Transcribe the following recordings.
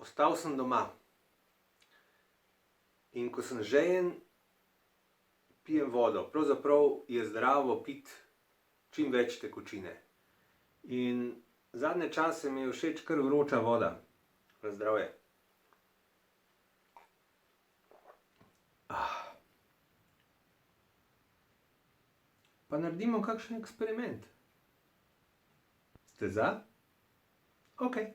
Ostal sem doma. In ko sem žejen, pijem vodo. Pravzaprav je zdravo piti čim več tekočine. In zadnje čase mi je všeč kar vroča voda. Na zdravje. Pa naredimo kakšen eksperiment. Ste za? Okej.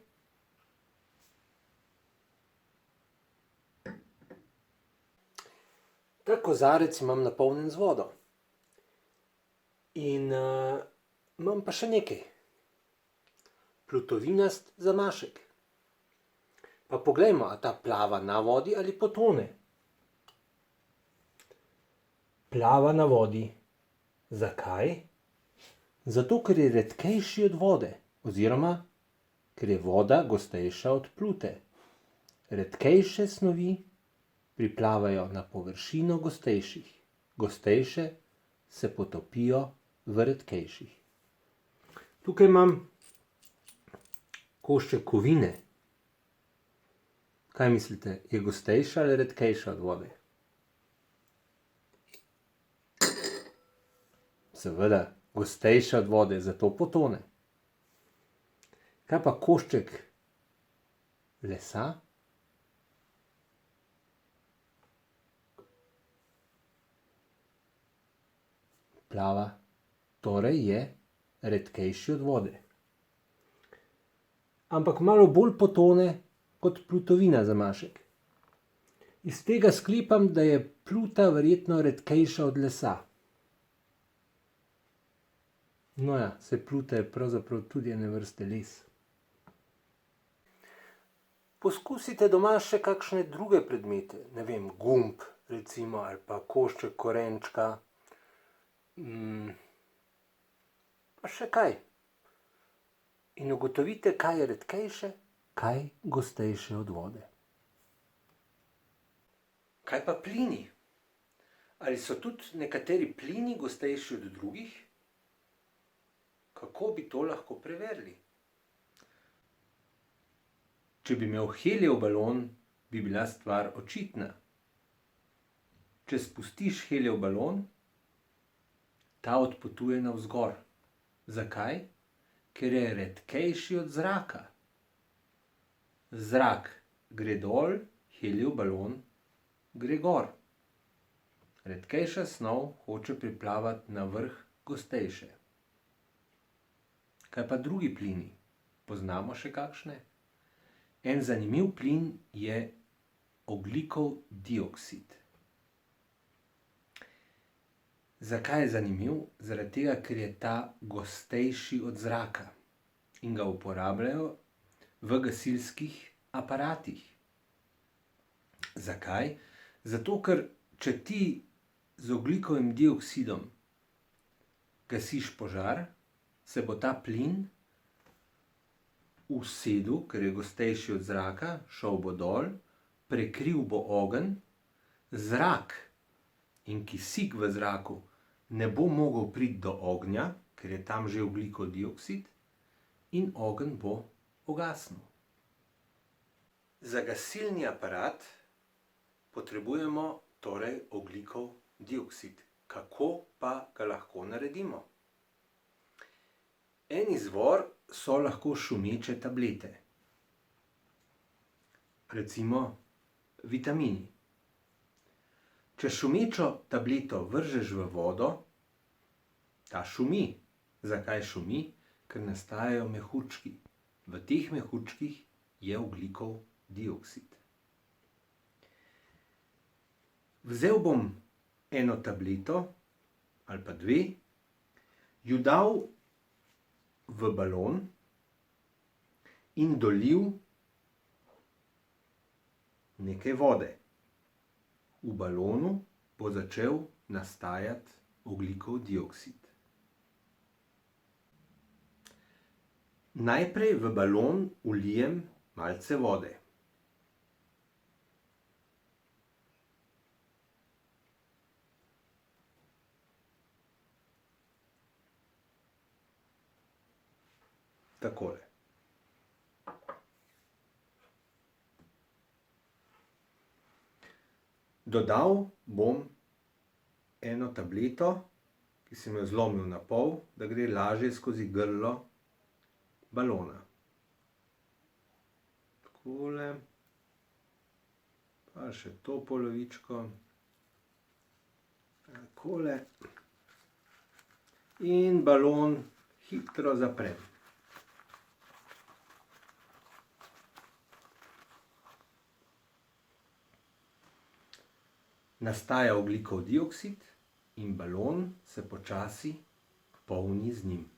Ta kozarec imam napolnjen z vodo. In imam pa še nekaj. Plutovinast zamašek. Pa poglejmo, a ta plava na vodi ali potone. Plava na vodi. Zakaj? Zato, ker je redkejši od vode. Oziroma, ker je voda gostejša od plute. Redkejše snovi priplavajo na površino gostejših. Gostejše se potopijo v redkejših. Tukaj imam košček kovine. Kaj mislite, je gostejša ali redkejša od vode? Seveda, gostejša od vode, zato potone. Kaj pa košček lesa? Plava, torej je redkejši od vode. Ampak malo bolj potone kot plutovina zamašek. Iz tega sklepam, da je pluta verjetno redkejša od lesa. No ja, saj pluta je pravzaprav tudi ene vrste les. Poskusite doma še kakšne druge predmete. Ne vem, gumb recimo, ali pa košček korenčka. Pa še kaj. In ugotovite, kaj je redkejše, kaj gostejše od vode. Kaj pa plini? Ali so tudi nekateri plini gostejši od drugih? Kako bi to lahko preverili? Če bi imel helijev balon, bi bila stvar očitna. Če spustiš helijev balon, ta odpotuje navzgor. Zakaj? Ker je redkejši od zraka. Zrak gre dol, helijev balon gre gor. Redkejša snov hoče priplavati na vrh gostejše. Kaj pa drugi plini? Poznamo še kakšne? En zanimiv plin je ogljikov dioksid. Zakaj je zanimiv? Zaradi tega, ker je ta gostejši od zraka in ga uporabljajo v gasilskih aparatih. Zakaj? Zato, ker če ti z ogljikovim dioksidom gasiš požar, se bo ta plin usedel, ker je gostejši od zraka, šel bo dol, prekril bo ogenj, zrak in kisik v zraku ne bo mogel priti do ognja, ker je tam že ogljikov dioksid, in ogenj bo ugasnil. Za gasilni aparat potrebujemo torej ogljikov dioksid. Kako pa ga lahko naredimo? En izvor so lahko šumeče tablete. Recimo vitamini. Če šumečo tableto vržeš v vodo, ta šumi. Zakaj šumi? Ker nastajajo mehurčki. V teh mehurčkih je ogljikov dioksid. Vzel bom eno tableto ali pa dve, ju dal v balon in dolil nekaj vode. V balonu bo začel nastajati ogljikov dioksid. Najprej v balon vlijem malce vode. Takole. Dodal bom eno tableto, ki sem jo zlomil na pol, da gre lažje skozi grlo balona. Takole. Pa še to polovičko. Takole. In balon hitro zaprem. Nastaja ogljikov dioksid in balon se počasi polni z njim.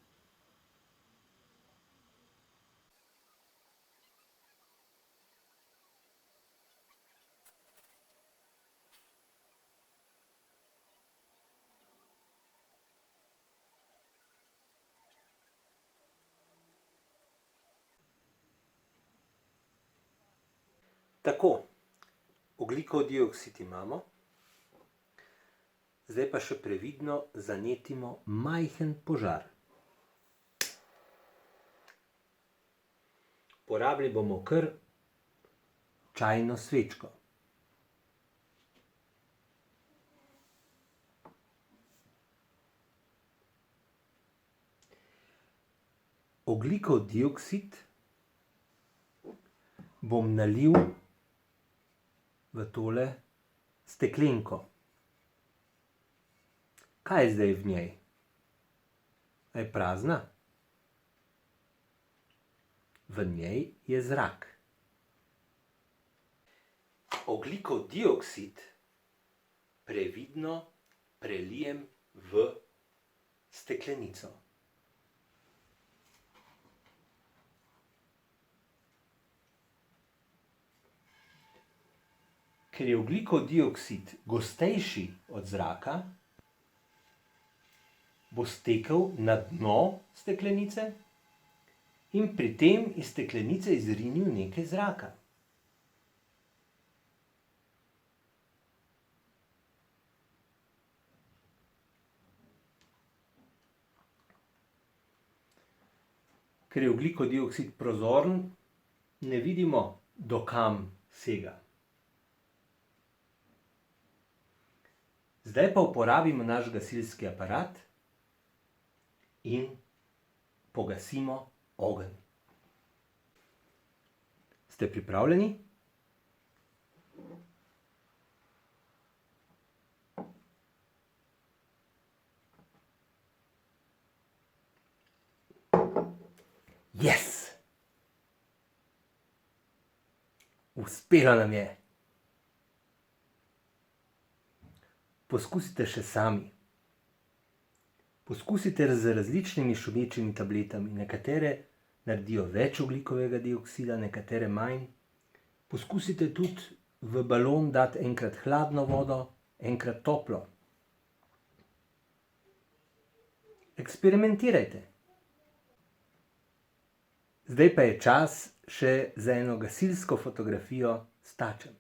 Tako, ogljikov dioksid imamo. Zdaj pa še previdno zanetimo majhen požar. Porabili bomo kar čajno svečko. Ogljikov dioksid bom nalil v tole steklenko. Kaj je zdaj v njej? A je prazna? V njej je zrak. Ogljikov dioksid previdno prelijem v steklenico. Ker je ogljikov dioksid gostejši od zraka, bo stekel na dno steklenice in pri tem iz steklenice izrinil nekaj zraka. Ker je ogljikov dioksid prozoren, ne vidimo, do kam sega. Zdaj pa uporabimo naš gasilski aparat in pogasimo ogenj. Ste pripravljeni? Yes! Uspelo nam je! Poskusite še sami. Poskusite z različnimi šumečimi tabletami. Nekatere naredijo več ogljikovega dioksida, nekatere manj. Poskusite tudi v balon dati enkrat hladno vodo, enkrat toplo. Eksperimentirajte. Zdaj pa je čas še za eno gasilsko fotografijo s tačem.